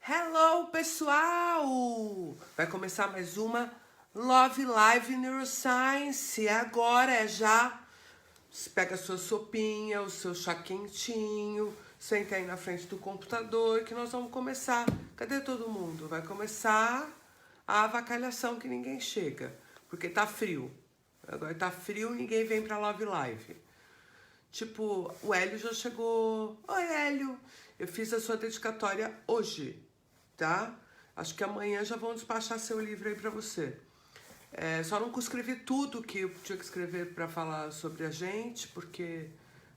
Hello, pessoal! Vai começar mais uma Love Live Neuroscience. Agora é já. Você pega a sua sopinha, o seu chá quentinho, senta aí na frente do computador que nós vamos começar. Cadê todo mundo? Vai começar a avacalhação que ninguém chega, porque tá frio. Agora tá frio, ninguém vem pra Love Live. Tipo, o Hélio já chegou. Oi, Hélio! Eu fiz a sua dedicatória hoje, tá? Acho que amanhã já vão despachar seu livro aí pra você. Só não escrevi tudo que eu tinha que escrever pra falar sobre a gente, porque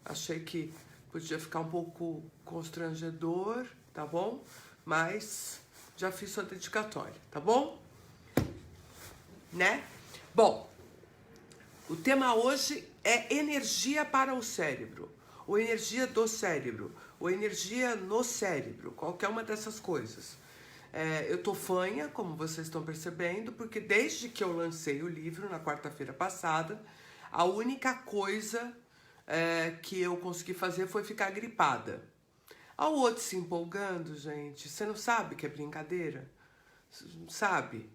achei que podia ficar um pouco constrangedor, tá bom? Mas já fiz sua dedicatória, tá bom? Né? Bom, o tema hoje é energia para o cérebro, ou energia do cérebro, ou energia no cérebro, qualquer uma dessas coisas. Eu tô fanha, como vocês estão percebendo, porque desde que eu lancei o livro na quarta-feira passada, a única coisa que eu consegui fazer foi ficar gripada. Ao outro se empolgando, gente, você não sabe que é brincadeira? Sabe?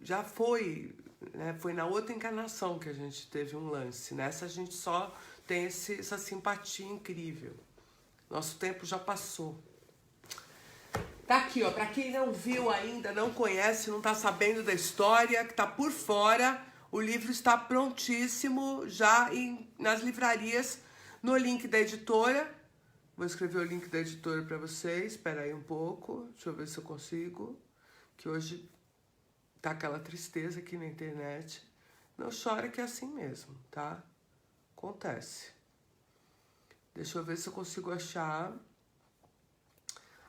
Já foi, né? Foi na outra encarnação que a gente teve um lance. Nessa a gente só tem essa simpatia incrível. Nosso tempo já passou. Tá aqui, ó, pra quem não viu ainda, não conhece, não tá sabendo da história, que tá por fora, o livro está prontíssimo, já nas livrarias, no link da editora. Vou escrever o link da editora pra vocês, espera aí um pouco, deixa eu ver se eu consigo, que hoje tá aquela tristeza aqui na internet. Não chora que é assim mesmo, tá? Acontece. Deixa eu ver se eu consigo achar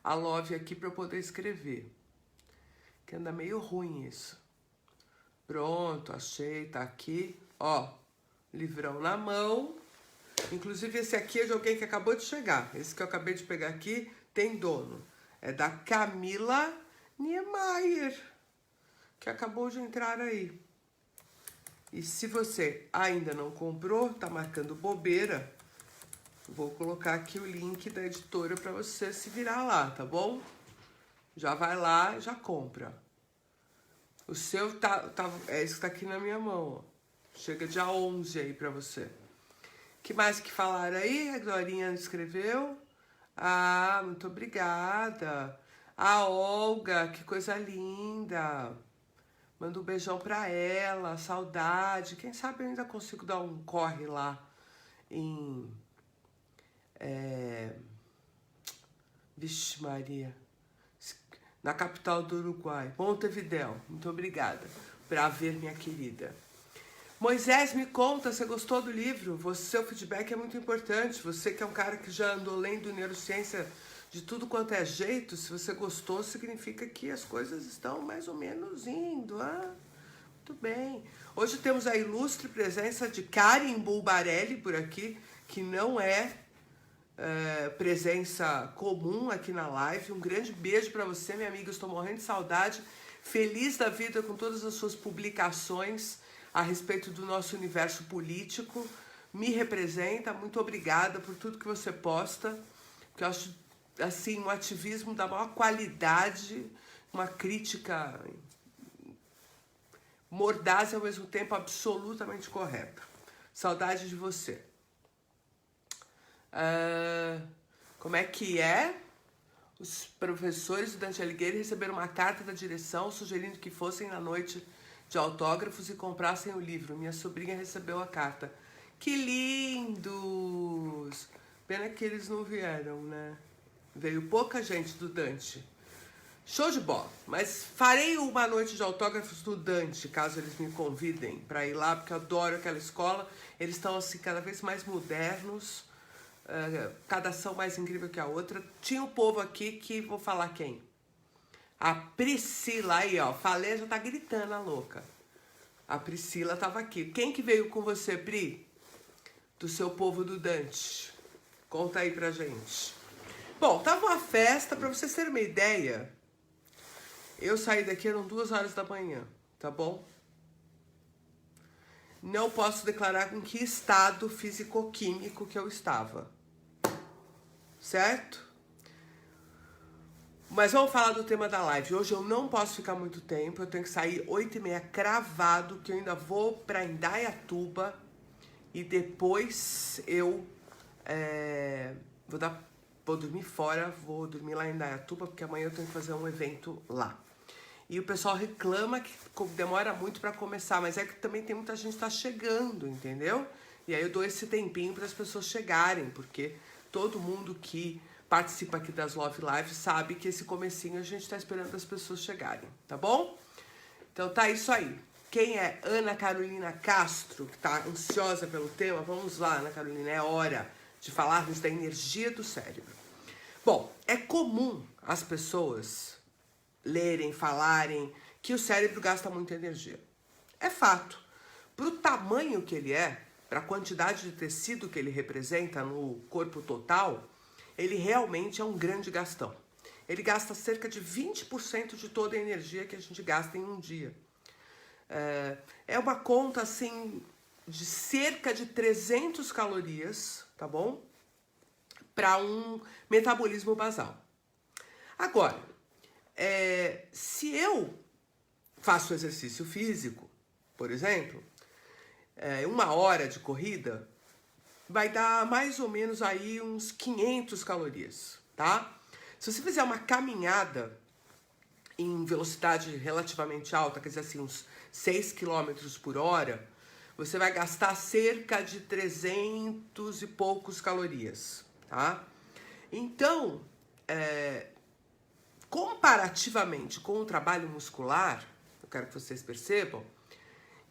a Love aqui para eu poder escrever. Que anda meio ruim isso. Pronto, achei, tá aqui. Ó, livrão na mão. Inclusive esse aqui é de alguém que acabou de chegar. Esse que eu acabei de pegar aqui tem dono. É da Camila Niemeyer, que acabou de entrar aí. E se você ainda não comprou, tá marcando bobeira, vou colocar aqui o link da editora para você se virar lá, tá bom? Já vai lá e já compra. O seu é esse que tá aqui na minha mão, ó. Chega dia 11 aí para você. Que mais que falaram aí? A Glorinha escreveu. Ah, muito obrigada. A Olga, que coisa linda. Manda um beijão pra ela, saudade. Quem sabe eu ainda consigo dar um corre lá em... Vixe Maria. Na capital do Uruguai, Montevidéu. Muito obrigada. Prazer, minha querida. Moisés, me conta, você gostou do livro? Seu feedback é muito importante. Você que é um cara que já andou lendo neurociência de tudo quanto é jeito, se você gostou, significa que as coisas estão mais ou menos indo. Muito bem. Hoje temos a ilustre presença de Karen Bulbarelli por aqui, que não é presença comum aqui na live. Um grande beijo para você, minha amiga. Estou morrendo de saudade. Feliz da vida com todas as suas publicações a respeito do nosso universo político. Me representa. Muito obrigada por tudo que você posta. Que eu acho assim um ativismo da maior qualidade, uma crítica mordaz e ao mesmo tempo absolutamente correta. Saudade de você. Como é que é? Os professores do Dante Alighieri receberam uma carta da direção sugerindo que fossem na noite de autógrafos e comprassem o livro. Minha sobrinha recebeu a carta. Que lindos! Pena que eles não vieram, né? Veio pouca gente do Dante. Show de bola! Mas farei uma noite de autógrafos do Dante, caso eles me convidem para ir lá, porque eu adoro aquela escola. Eles estão assim cada vez mais modernos. Cada ação mais incrível que a outra. Tinha um povo aqui que, vou falar quem? A Priscila, aí ó, falei, já tá gritando a louca. A Priscila tava aqui. Quem que veio com você, Pri? Do seu povo do Dante. Conta aí pra gente. Bom, tava uma festa, pra vocês terem uma ideia. Eu saí daqui, eram 2 horas da manhã, tá bom? Não posso declarar em que estado físico-químico que eu estava. Certo? Mas vamos falar do tema da live. Hoje eu não posso ficar muito tempo, eu tenho que sair 8h30 cravado, que eu ainda vou para Indaiatuba e depois eu vou dormir fora, vou dormir lá em Indaiatuba, porque amanhã eu tenho que fazer um evento lá. E o pessoal reclama que demora muito para começar, mas é que também tem muita gente que tá chegando, entendeu? E aí eu dou esse tempinho para as pessoas chegarem, porque todo mundo que participa aqui das Love Live sabe que esse comecinho a gente tá esperando as pessoas chegarem, tá bom? Então tá isso aí. Quem é Ana Carolina Castro, que tá ansiosa pelo tema, vamos lá, Ana Carolina, é hora de falarmos da energia do cérebro. Bom, é comum as pessoas lerem, falarem que o cérebro gasta muita energia. É fato. Para o tamanho que ele é, para a quantidade de tecido que ele representa no corpo total, ele realmente é um grande gastão. Ele gasta cerca de 20% de toda a energia que a gente gasta em um dia. É uma conta, assim, de cerca de 300 calorias, tá bom? Para um metabolismo basal. Agora, se eu faço exercício físico, por exemplo, 1 hora de corrida, vai dar mais ou menos aí uns 500 calorias, tá? Se você fizer uma caminhada em velocidade relativamente alta, quer dizer assim, uns 6 km por hora, você vai gastar cerca de 300 e poucos calorias, tá? Então, comparativamente com o trabalho muscular, eu quero que vocês percebam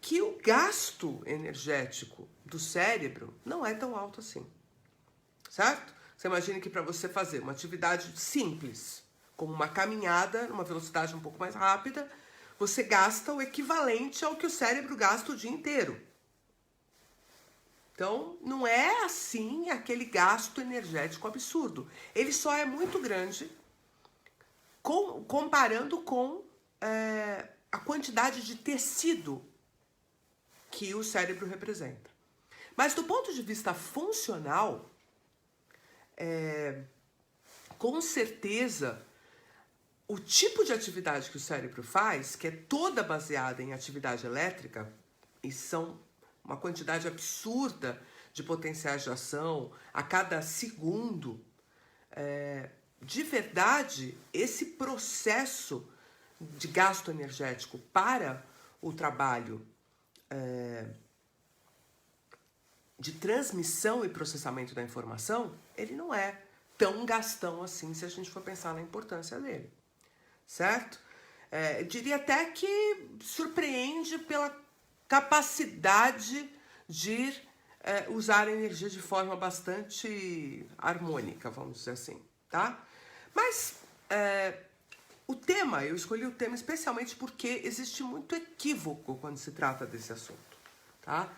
que o gasto energético do cérebro não é tão alto assim, certo? Você imagina que para você fazer uma atividade simples, como uma caminhada, numa velocidade um pouco mais rápida, você gasta o equivalente ao que o cérebro gasta o dia inteiro. Então, não é assim aquele gasto energético absurdo. Ele só é muito grande comparando com a quantidade de tecido que o cérebro representa. Mas do ponto de vista funcional, com certeza, o tipo de atividade que o cérebro faz, que é toda baseada em atividade elétrica, e são uma quantidade absurda de potenciais de ação a cada segundo, de verdade, esse processo de gasto energético para o trabalho de transmissão e processamento da informação, ele não é tão gastão assim se a gente for pensar na importância dele, certo? Eu diria até que surpreende pela capacidade de usar a energia de forma bastante harmônica, vamos dizer assim, tá? Mas eu escolhi o tema especialmente porque existe muito equívoco quando se trata desse assunto, tá?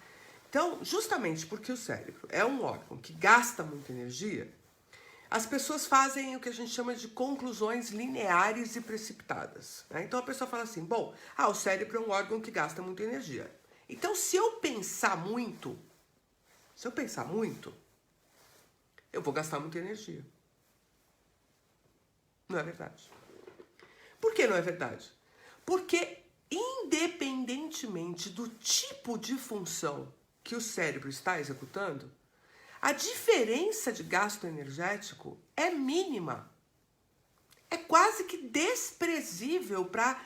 Então, justamente porque o cérebro é um órgão que gasta muita energia, as pessoas fazem o que a gente chama de conclusões lineares e precipitadas, né? Então a pessoa fala assim, bom, o cérebro é um órgão que gasta muita energia. Então, se eu pensar muito, eu vou gastar muita energia. Não é verdade. Por que não é verdade? Porque, independentemente do tipo de função que o cérebro está executando, a diferença de gasto energético é mínima. É quase que desprezível para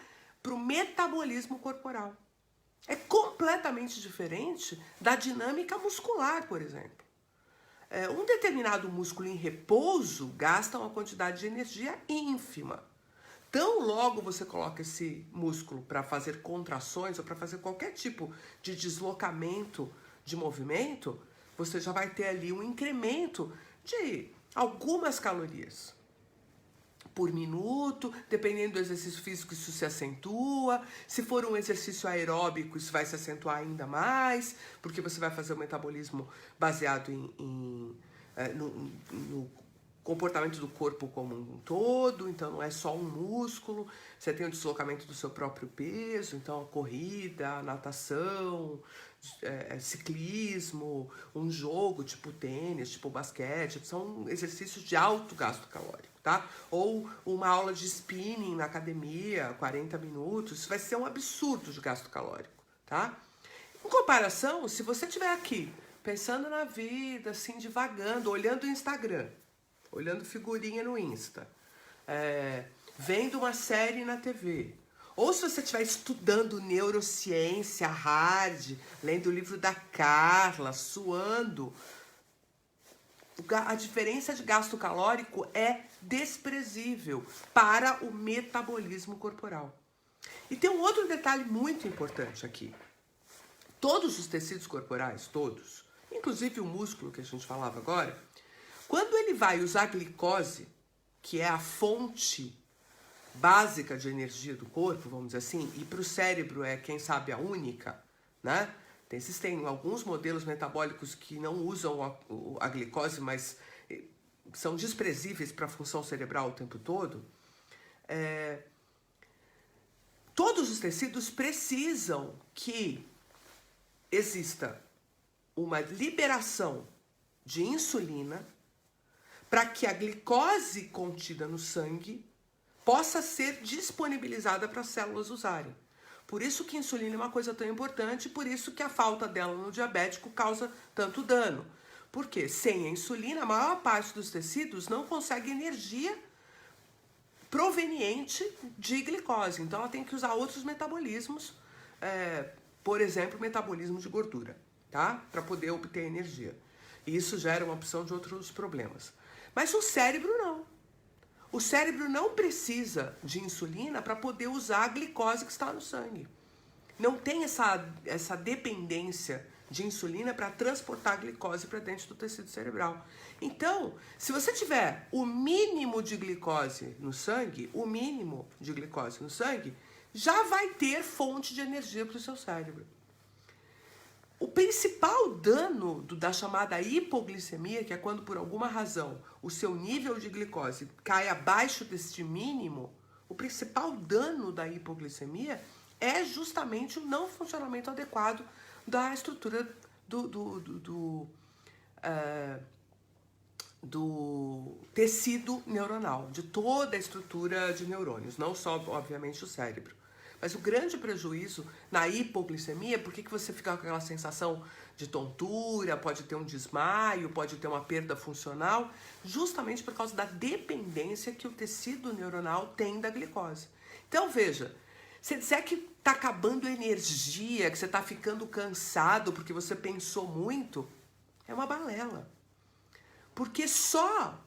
o metabolismo corporal. É completamente diferente da dinâmica muscular, por exemplo. Um determinado músculo em repouso gasta uma quantidade de energia ínfima. Tão logo você coloca esse músculo para fazer contrações ou para fazer qualquer tipo de deslocamento de movimento, você já vai ter ali um incremento de algumas calorias por minuto, dependendo do exercício físico, isso se acentua. Se for um exercício aeróbico, isso vai se acentuar ainda mais, porque você vai fazer o metabolismo baseado no comportamento do corpo como um todo, então não é só um músculo, você tem o deslocamento do seu próprio peso, então a corrida, a natação, ciclismo, um jogo tipo tênis, tipo basquete, são exercícios de alto gasto calórico. tá? Ou uma aula de spinning na academia, 40 minutos, isso vai ser um absurdo de gasto calórico, tá? Em comparação, se você estiver aqui pensando na vida, assim, divagando, olhando o Instagram, olhando figurinha no Insta, vendo uma série na TV, ou se você estiver estudando neurociência hard, lendo o livro da Carla, suando, a diferença de gasto calórico é desprezível para o metabolismo corporal. E tem um outro detalhe muito importante aqui. Todos os tecidos corporais, todos, inclusive o músculo que a gente falava agora, quando ele vai usar glicose, que é a fonte básica de energia do corpo, vamos dizer assim, e para o cérebro é, quem sabe, a única, né? Existem alguns modelos metabólicos que não usam a glicose, mas são desprezíveis para a função cerebral o tempo todo. Todos os tecidos precisam que exista uma liberação de insulina para que a glicose contida no sangue possa ser disponibilizada para as células usarem. Por isso que a insulina é uma coisa tão importante, por isso que a falta dela no diabético causa tanto dano. Porque sem a insulina, a maior parte dos tecidos não consegue energia proveniente de glicose. Então ela tem que usar outros metabolismos, por exemplo, o metabolismo de gordura, tá? Para poder obter energia. E isso gera uma opção de outros problemas. Mas o cérebro não. O cérebro não precisa de insulina para poder usar a glicose que está no sangue. Não tem essa dependência de insulina para transportar a glicose para dentro do tecido cerebral. Então, se você tiver o mínimo de glicose no sangue, já vai ter fonte de energia para o seu cérebro. O principal dano da chamada hipoglicemia, que é quando por alguma razão o seu nível de glicose cai abaixo deste mínimo, o principal dano da hipoglicemia é justamente o não funcionamento adequado da estrutura do tecido neuronal, de toda a estrutura de neurônios, não só, obviamente, o cérebro. Mas o grande prejuízo na hipoglicemia, por que você fica com aquela sensação de tontura, pode ter um desmaio, pode ter uma perda funcional, justamente por causa da dependência que o tecido neuronal tem da glicose. Então, veja, se disser que está acabando a energia, que você está ficando cansado porque você pensou muito, é uma balela. Porque só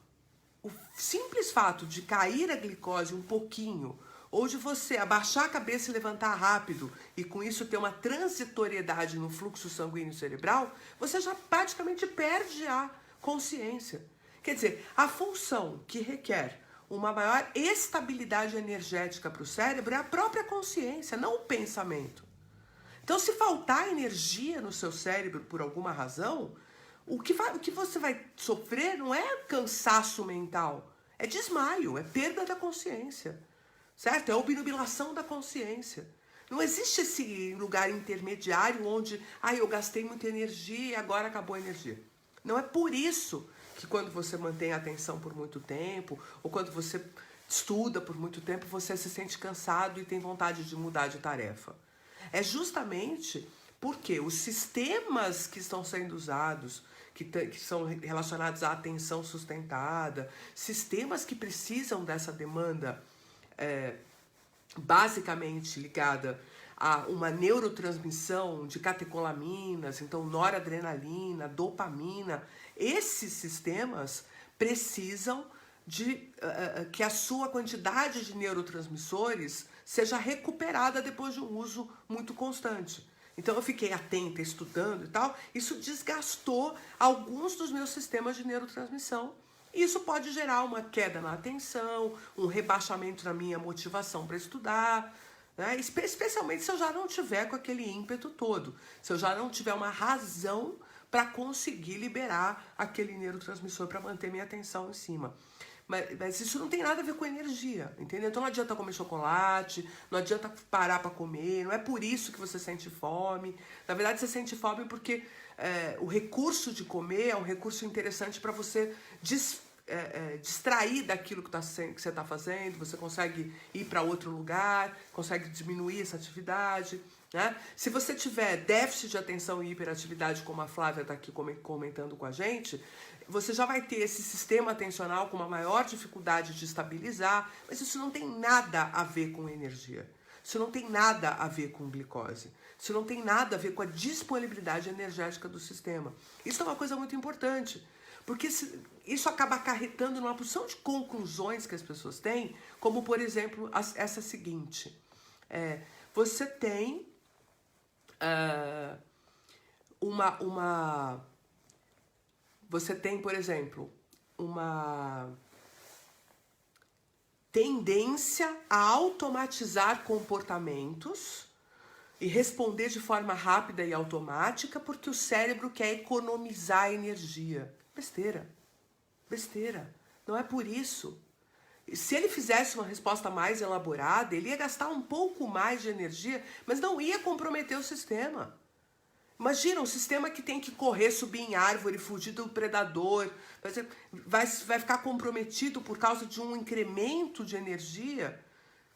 o simples fato de cair a glicose um pouquinho, ou de você abaixar a cabeça e levantar rápido, e com isso ter uma transitoriedade no fluxo sanguíneo cerebral, você já praticamente perde a consciência. Quer dizer, a função que requer uma maior estabilidade energética para o cérebro é a própria consciência, não o pensamento. Então, se faltar energia no seu cérebro por alguma razão, o que você vai sofrer não é cansaço mental, é desmaio, é perda da consciência. Certo? É a obnubilação da consciência. Não existe esse lugar intermediário onde eu gastei muita energia e agora acabou a energia. Não é por isso que quando você mantém a atenção por muito tempo, ou quando você estuda por muito tempo, você se sente cansado e tem vontade de mudar de tarefa. É justamente porque os sistemas que estão sendo usados, que são relacionados à atenção sustentada, sistemas que precisam dessa demanda basicamente ligada a uma neurotransmissão de catecolaminas, então noradrenalina, dopamina, esses sistemas precisam de que a sua quantidade de neurotransmissores seja recuperada depois de um uso muito constante. Então eu fiquei atenta, estudando e tal, isso desgastou alguns dos meus sistemas de neurotransmissão. Isso pode gerar uma queda na atenção, um rebaixamento na minha motivação para estudar, né? Especialmente se eu já não tiver com aquele ímpeto todo, se eu já não tiver uma razão para conseguir liberar aquele neurotransmissor para manter minha atenção em cima. Mas isso não tem nada a ver com energia, entendeu? Então não adianta comer chocolate, não adianta parar para comer, não é por isso que você sente fome. Na verdade, você sente fome porque o recurso de comer é um recurso interessante para você distrair daquilo que você está fazendo, você consegue ir para outro lugar, consegue diminuir essa atividade, né? Se você tiver déficit de atenção e hiperatividade, como a Flávia está aqui comentando com a gente, você já vai ter esse sistema atencional com uma maior dificuldade de estabilizar, mas isso não tem nada a ver com energia. Isso não tem nada a ver com glicose. Isso não tem nada a ver com a disponibilidade energética do sistema. Isso é uma coisa muito importante. Porque isso acaba acarretando numa porção de conclusões que as pessoas têm, como, por exemplo, essa seguinte. Você tem você tem, por exemplo, uma tendência a automatizar comportamentos e responder de forma rápida e automática porque o cérebro quer economizar energia. Besteira. Besteira. Não é por isso. Se ele fizesse uma resposta mais elaborada, ele ia gastar um pouco mais de energia, mas não ia comprometer o sistema. Imagina um sistema que tem que correr, subir em árvore, fugir do predador, vai ficar comprometido por causa de um incremento de energia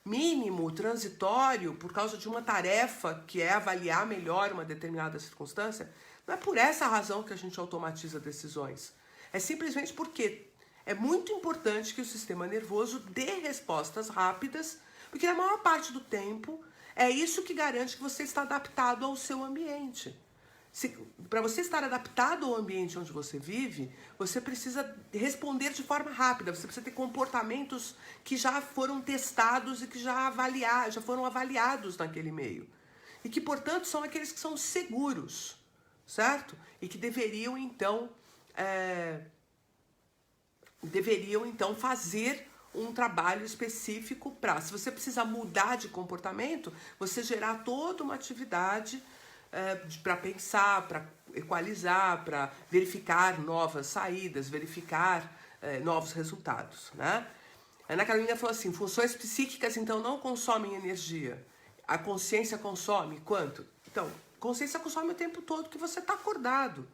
mínimo, transitório, por causa de uma tarefa que é avaliar melhor uma determinada circunstância. Não é por essa razão que a gente automatiza decisões. É simplesmente porque é muito importante que o sistema nervoso dê respostas rápidas, porque na maior parte do tempo é isso que garante que você está adaptado ao seu ambiente. Para você estar adaptado ao ambiente onde você vive, você precisa responder de forma rápida, você precisa ter comportamentos que já foram testados e que já foram avaliados naquele meio. E que, portanto, são aqueles que são seguros, certo? E que deveriam, então, fazer um trabalho específico para, se você precisar mudar de comportamento, você gerar toda uma atividade para pensar, para equalizar, para verificar novas saídas, verificar novos resultados, né? A Ana Carolina falou assim, funções psíquicas então não consomem energia. A consciência consome quanto? Então, consciência consome o tempo todo que você está acordado.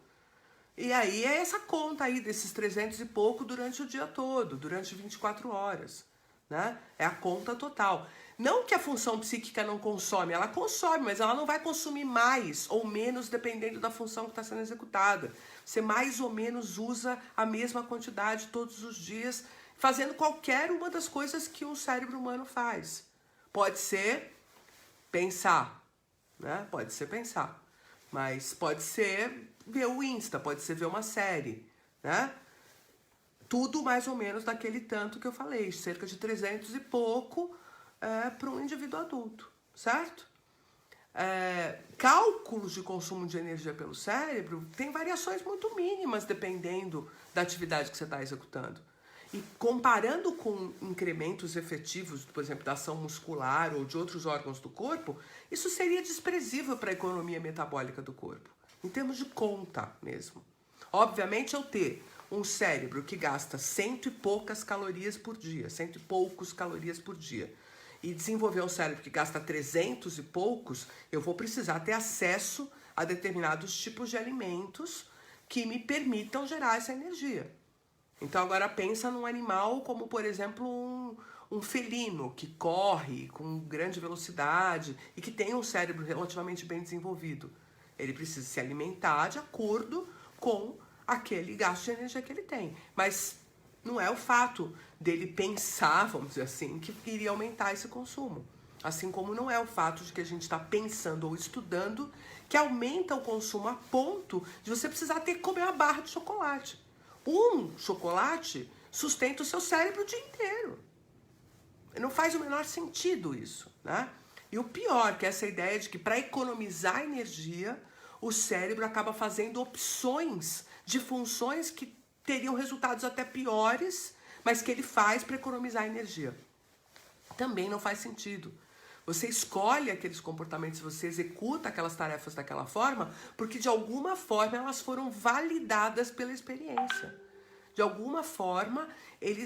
E aí é essa conta aí desses 300 e pouco durante o dia todo, durante 24 horas, né? É a conta total. Não que a função psíquica não consome, ela consome, mas ela não vai consumir mais ou menos dependendo da função que está sendo executada. Você mais ou menos usa a mesma quantidade todos os dias, fazendo qualquer uma das coisas que um cérebro humano faz. Pode ser pensar, né? Pode ser pensar, mas pode ser ver o Insta, pode ser ver uma série, né? Tudo mais ou menos daquele tanto que eu falei, cerca de 300 e pouco para um indivíduo adulto, certo? Cálculos de consumo de energia pelo cérebro tem variações muito mínimas dependendo da atividade que você está executando. E comparando com incrementos efetivos, por exemplo, da ação muscular ou de outros órgãos do corpo, isso seria desprezível para a economia metabólica do corpo, em termos de conta mesmo. Obviamente, eu ter um cérebro que gasta 100 e poucas calorias por dia, 100 e poucos calorias por dia, e desenvolver um cérebro que gasta 300 e poucos, eu vou precisar ter acesso a determinados tipos de alimentos que me permitam gerar essa energia. Então agora pensa num animal como, por exemplo, um felino que corre com grande velocidade e que tem um cérebro relativamente bem desenvolvido. Ele precisa se alimentar de acordo com aquele gasto de energia que ele tem. Mas não é o fato dele pensar, vamos dizer assim, que iria aumentar esse consumo. Assim como não é o fato de que a gente está pensando ou estudando que aumenta o consumo a ponto de você precisar ter que comer uma barra de chocolate. Um chocolate sustenta o seu cérebro o dia inteiro. Não faz o menor sentido isso, né? E o pior, que é essa ideia de que para economizar energia, o cérebro acaba fazendo opções de funções que teriam resultados até piores, mas que ele faz para economizar energia. Também não faz sentido. Você escolhe aqueles comportamentos, você executa aquelas tarefas daquela forma, porque de alguma forma elas foram validadas pela experiência. De alguma forma,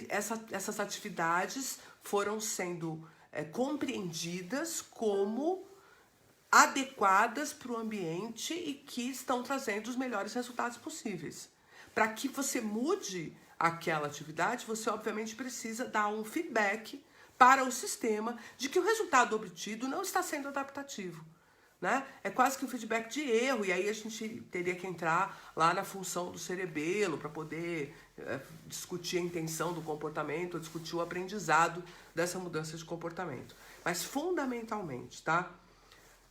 essas atividades foram sendo compreendidas como adequadas para o ambiente e que estão trazendo os melhores resultados possíveis. Para que você mude aquela atividade, você obviamente precisa dar um feedback para o sistema de que o resultado obtido não está sendo adaptativo. Né? É quase que um feedback de erro, e aí a gente teria que entrar lá na função do cerebelo para poder discutir a intenção do comportamento, discutir o aprendizado dessa mudança de comportamento. Mas fundamentalmente, tá?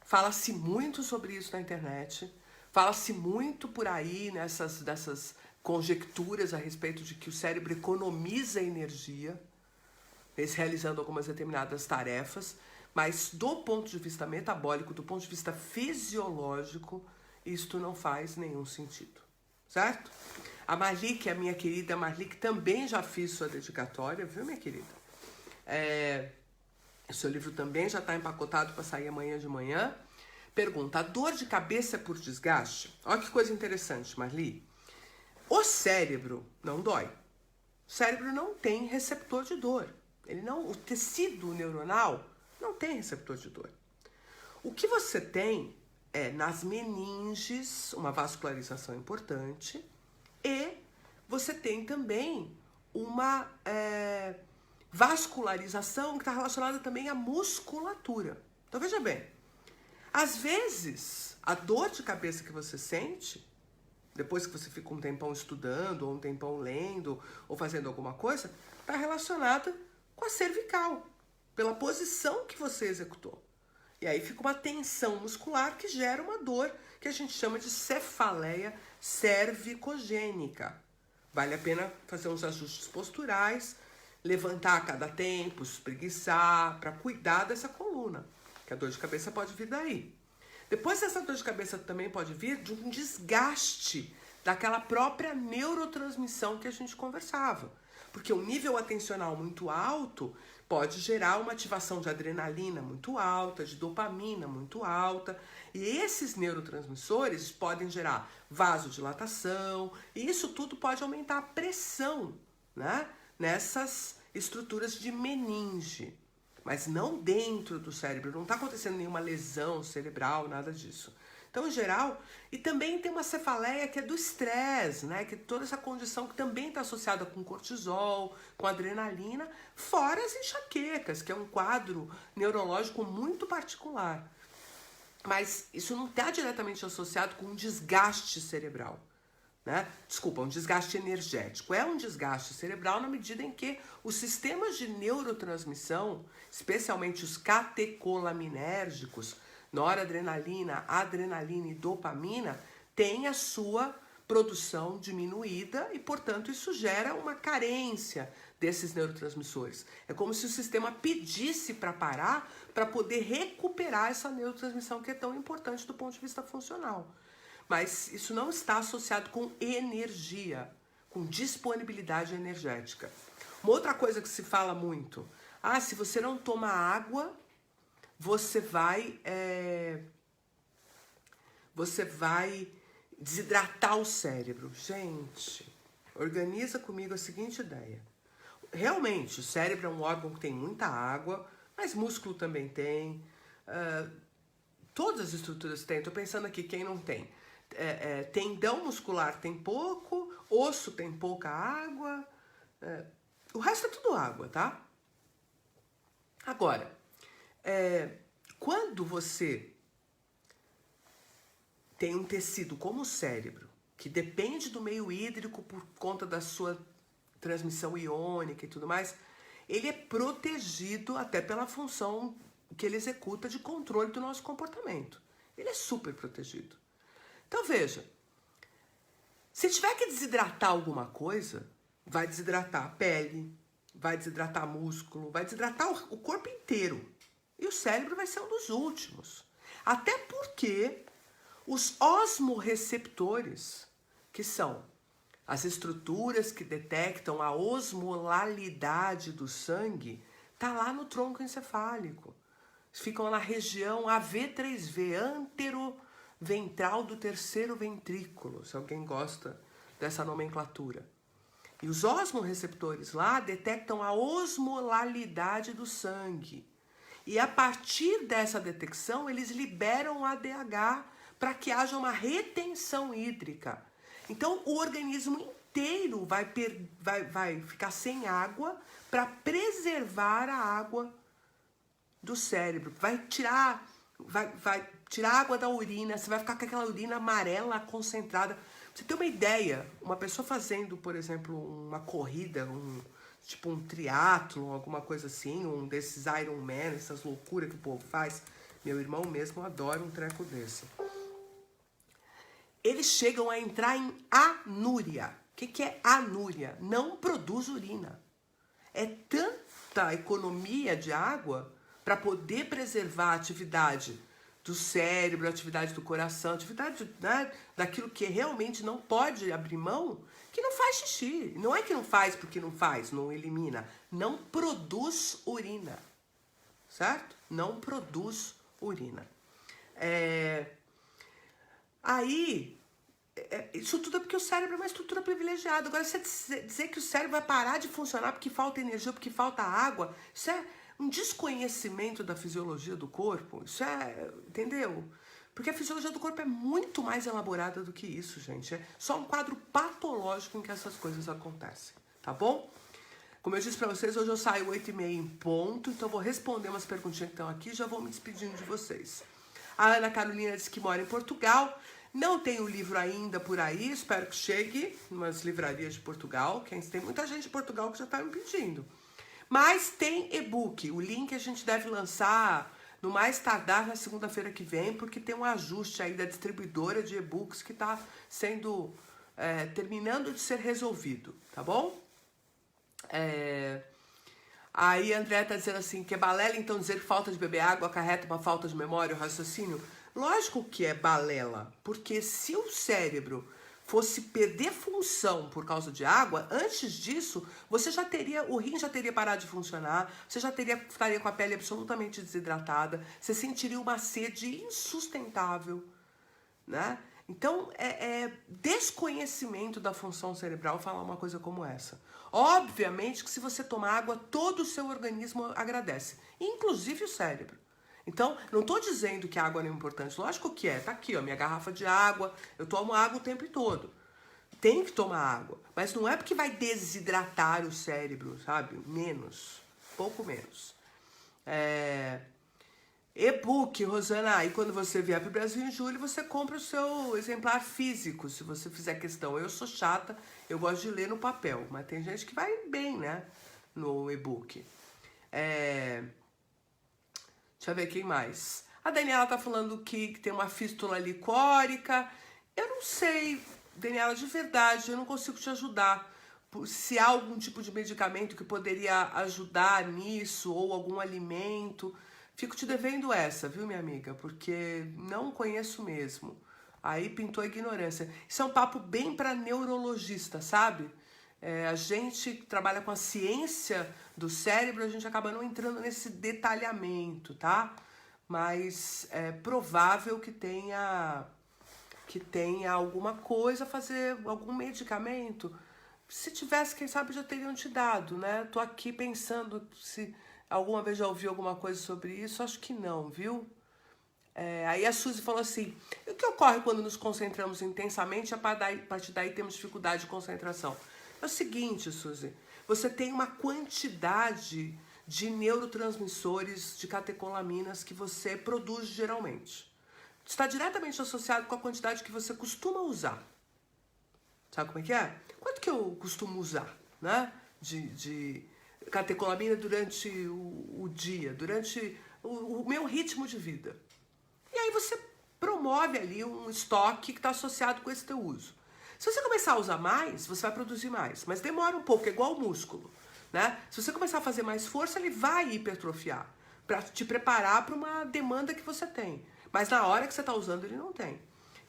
Fala-se muito sobre isso na internet, fala-se muito por aí dessas conjecturas a respeito de que o cérebro economiza energia, realizando algumas determinadas tarefas, mas do ponto de vista metabólico, do ponto de vista fisiológico, isto não faz nenhum sentido, certo? A Marlique, a minha querida Marlique, também já fiz sua dedicatória, viu, minha querida? Seu livro também já está empacotado para sair amanhã de manhã. Pergunta, a dor de cabeça é por desgaste? Olha que coisa interessante, Marli. O cérebro não dói. O cérebro não tem receptor de dor. O tecido neuronal não tem receptor de dor. O que você tem é nas meninges uma vascularização importante e você tem também uma vascularização que está relacionada também à musculatura. Então veja bem, às vezes a dor de cabeça que você sente, depois que você fica um tempão estudando, ou um tempão lendo, ou fazendo alguma coisa, está relacionada com a cervical, pela posição que você executou. E aí fica uma tensão muscular que gera uma dor que a gente chama de cefaleia cervicogênica. Vale a pena fazer uns ajustes posturais, levantar a cada tempo, espreguiçar, para cuidar dessa coluna, que a dor de cabeça pode vir daí. Depois essa dor de cabeça também pode vir de um desgaste daquela própria neurotransmissão que a gente conversava. Porque um nível atencional muito alto pode gerar uma ativação de adrenalina muito alta, de dopamina muito alta. E esses neurotransmissores podem gerar vasodilatação, e isso tudo pode aumentar a pressão, né, nessas estruturas de meninge. Mas não dentro do cérebro, não está acontecendo nenhuma lesão cerebral, nada disso. Então, em geral, e também tem uma cefaleia que é do estresse, né? Que é toda essa condição que também está associada com cortisol, com adrenalina, fora as enxaquecas, que é um quadro neurológico muito particular. Mas isso não está diretamente associado com um desgaste cerebral. Né? Desculpa, um desgaste energético. É um desgaste cerebral na medida em que os sistemas de neurotransmissão, especialmente os catecolaminérgicos, noradrenalina, adrenalina e dopamina, têm a sua produção diminuída e, portanto, isso gera uma carência desses neurotransmissores. É como se o sistema pedisse para parar para poder recuperar essa neurotransmissão que é tão importante do ponto de vista funcional. Mas isso não está associado com energia, com disponibilidade energética. Uma outra coisa que se fala muito, se você não toma água, você vai desidratar o cérebro. Gente, organiza comigo a seguinte ideia. Realmente, o cérebro é um órgão que tem muita água, mas músculo também tem. Todas as estruturas têm. Estou pensando aqui, quem não tem? Tendão muscular tem pouco, osso tem pouca água, o resto é tudo água, tá? Agora, quando você tem um tecido como o cérebro, que depende do meio hídrico por conta da sua transmissão iônica e tudo mais, ele é protegido até pela função que ele executa de controle do nosso comportamento. Ele é super protegido. Então veja, se tiver que desidratar alguma coisa, vai desidratar a pele, vai desidratar músculo, vai desidratar o corpo inteiro. E o cérebro vai ser um dos últimos. Até porque os osmorreceptores, que são as estruturas que detectam a osmolalidade do sangue, tá lá no tronco encefálico. Ficam na região AV3V, anteroventral do terceiro ventrículo, se alguém gosta dessa nomenclatura. E os osmorreceptores lá detectam a osmolalidade do sangue. E a partir dessa detecção, eles liberam o ADH para que haja uma retenção hídrica. Então, o organismo inteiro vai ficar sem água para preservar a água do cérebro. Vai tirar a água da urina, você vai ficar com aquela urina amarela concentrada. Pra você ter uma ideia, uma pessoa fazendo, por exemplo, uma corrida, tipo um triatlon, alguma coisa assim, um desses Ironman, essas loucuras que o povo faz. Meu irmão mesmo adora um treco desse. Eles chegam a entrar em anúria. O que é anúria? Não produz urina. É tanta economia de água para poder preservar a atividade do cérebro, a atividade do coração, a atividade, né, daquilo que realmente não pode abrir mão, que não faz xixi. Não é que não faz porque não faz, não elimina. Não produz urina. Certo? Não produz urina. Aí, isso tudo é porque o cérebro é uma estrutura privilegiada. Agora, você dizer que o cérebro vai parar de funcionar porque falta energia, porque falta água, isso é um desconhecimento da fisiologia do corpo. Isso é, entendeu? Porque a fisiologia do corpo é muito mais elaborada do que isso, gente. É só um quadro patológico em que essas coisas acontecem, tá bom? Como eu disse pra vocês, hoje eu saio 8h30 em ponto, então eu vou responder umas perguntinhas que estão aqui e já vou me despedindo de vocês. A Ana Carolina disse que mora em Portugal, não tem o livro ainda por aí, espero que chegue umas livrarias de Portugal, que tem muita gente de Portugal que já tá me pedindo. Mas tem e-book, o link a gente deve lançar no mais tardar na segunda-feira que vem, porque tem um ajuste aí da distribuidora de e-books que tá sendo, terminando de ser resolvido, tá bom? Aí a André tá dizendo assim, que é balela então dizer que falta de beber água acarreta uma falta de memória ou raciocínio? Lógico que é balela, porque se o cérebro fosse perder função por causa de água, antes disso, o rim já teria parado de funcionar, você já estaria com a pele absolutamente desidratada, você sentiria uma sede insustentável, né? Então, é desconhecimento da função cerebral falar uma coisa como essa. Obviamente que se você tomar água, todo o seu organismo agradece, inclusive o cérebro. Então, não estou dizendo que a água não é importante, lógico que é. Tá aqui, ó, minha garrafa de água, eu tomo água o tempo todo. Tem que tomar água, mas não é porque vai desidratar o cérebro, sabe? Menos, pouco menos. E-book, Rosana, aí quando você vier para o Brasil em julho, você compra o seu exemplar físico, se você fizer questão. Eu sou chata, eu gosto de ler no papel, mas tem gente que vai bem, né, no e-book. Deixa eu ver quem mais. A Daniela tá falando que tem uma fístula licórica. Eu não sei, Daniela, de verdade, eu não consigo te ajudar. Se há algum tipo de medicamento que poderia ajudar nisso, ou algum alimento... Fico te devendo essa, viu, minha amiga? Porque não conheço mesmo. Aí pintou a ignorância. Isso é um papo bem para neurologista, sabe? A gente trabalha com a ciência do cérebro, a gente acaba não entrando nesse detalhamento, tá? Mas é provável que tenha alguma coisa, fazer algum medicamento. Se tivesse, quem sabe já teriam te dado, né? Tô aqui pensando se... Alguma vez já ouviu alguma coisa sobre isso? Acho que não, viu? Aí a Suzy falou assim, e o que ocorre quando nos concentramos intensamente e a partir daí temos dificuldade de concentração? É o seguinte, Suzy, você tem uma quantidade de neurotransmissores, de catecolaminas que você produz geralmente. Está diretamente associado com a quantidade que você costuma usar. Sabe como é que é? Quanto que eu costumo usar, né? De catecolamina durante o dia, durante o meu ritmo de vida. E aí você promove ali um estoque que está associado com esse teu uso. Se você começar a usar mais, você vai produzir mais, mas demora um pouco, é igual o músculo, né? Se você começar a fazer mais força, ele vai hipertrofiar, para te preparar para uma demanda que você tem. Mas na hora que você está usando, ele não tem.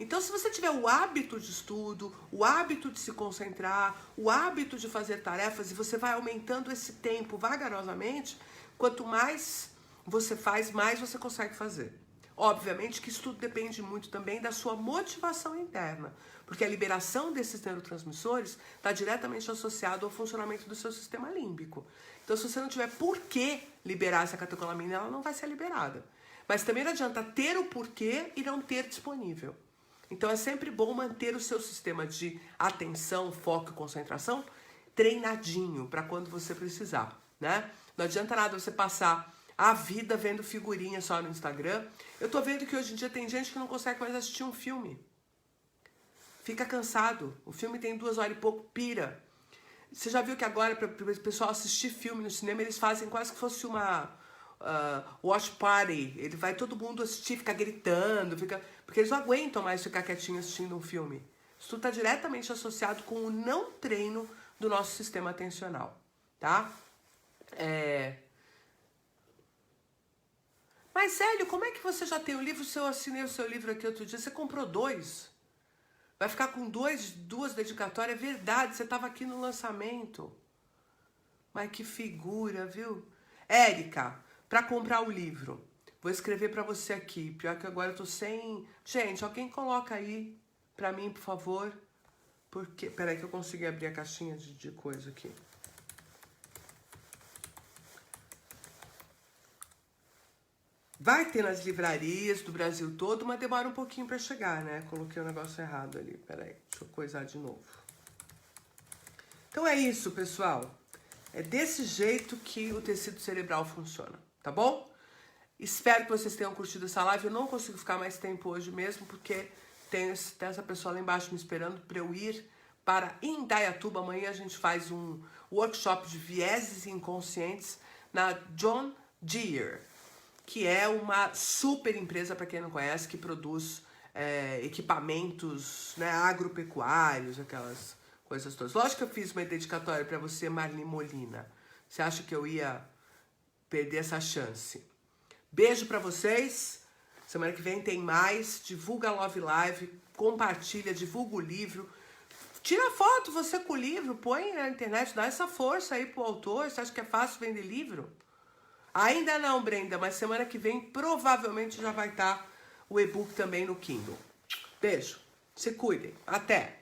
Então, se você tiver o hábito de estudo, o hábito de se concentrar, o hábito de fazer tarefas, e você vai aumentando esse tempo vagarosamente, quanto mais você faz, mais você consegue fazer. Obviamente que isso tudo depende muito também da sua motivação interna, porque a liberação desses neurotransmissores está diretamente associado ao funcionamento do seu sistema límbico. Então, se você não tiver por que liberar essa catecolamina, ela não vai ser liberada. Mas também não adianta ter o porquê e não ter disponível. Então é sempre bom manter o seu sistema de atenção, foco e concentração treinadinho para quando você precisar, né? Não adianta nada você passar a vida vendo figurinha só no Instagram. Eu tô vendo que hoje em dia tem gente que não consegue mais assistir um filme. Fica cansado. O filme tem 2 horas e pouco, pira. Você já viu que agora, para o pessoal assistir filme no cinema, eles fazem quase que fosse uma watch party. Ele vai todo mundo assistir, ficar gritando, porque eles não aguentam mais ficar quietinho assistindo um filme. Isso tudo está diretamente associado com o não treino do nosso sistema atencional, tá? Mas, Célio, como é que você já tem o livro? Se eu assinei o seu livro aqui outro dia, você comprou 2. Vai ficar com 2 dedicatórias? É verdade, você estava aqui no lançamento. Mas que figura, viu? Érica, para comprar o livro, vou escrever para você aqui. Pior que agora eu tô sem... Gente, alguém coloca aí para mim, por favor. Porque... Peraí que eu consegui abrir a caixinha de coisa aqui. Vai ter nas livrarias do Brasil todo, mas demora um pouquinho para chegar, né? Coloquei o negócio errado ali. Peraí, deixa eu coisar de novo. Então é isso, pessoal. É desse jeito que o tecido cerebral funciona, tá bom? Espero que vocês tenham curtido essa live. Eu não consigo ficar mais tempo hoje mesmo, porque tem essa pessoa lá embaixo me esperando para eu ir para Indaiatuba. Amanhã a gente faz um workshop de vieses inconscientes na John Deere, que é uma super empresa, para quem não conhece, que produz equipamentos, né, agropecuários, aquelas coisas todas. Lógico que eu fiz uma dedicatória para você, Marli Molina. Você acha que eu ia perder essa chance? Beijo para vocês. Semana que vem tem mais. Divulga a Love Live, compartilha, divulga o livro. Tira foto você com o livro, põe na internet, dá essa força aí pro autor. Você acha que é fácil vender livro? Ainda não, Brenda, mas semana que vem provavelmente já vai estar o e-book também no Kindle. Beijo, se cuidem, até!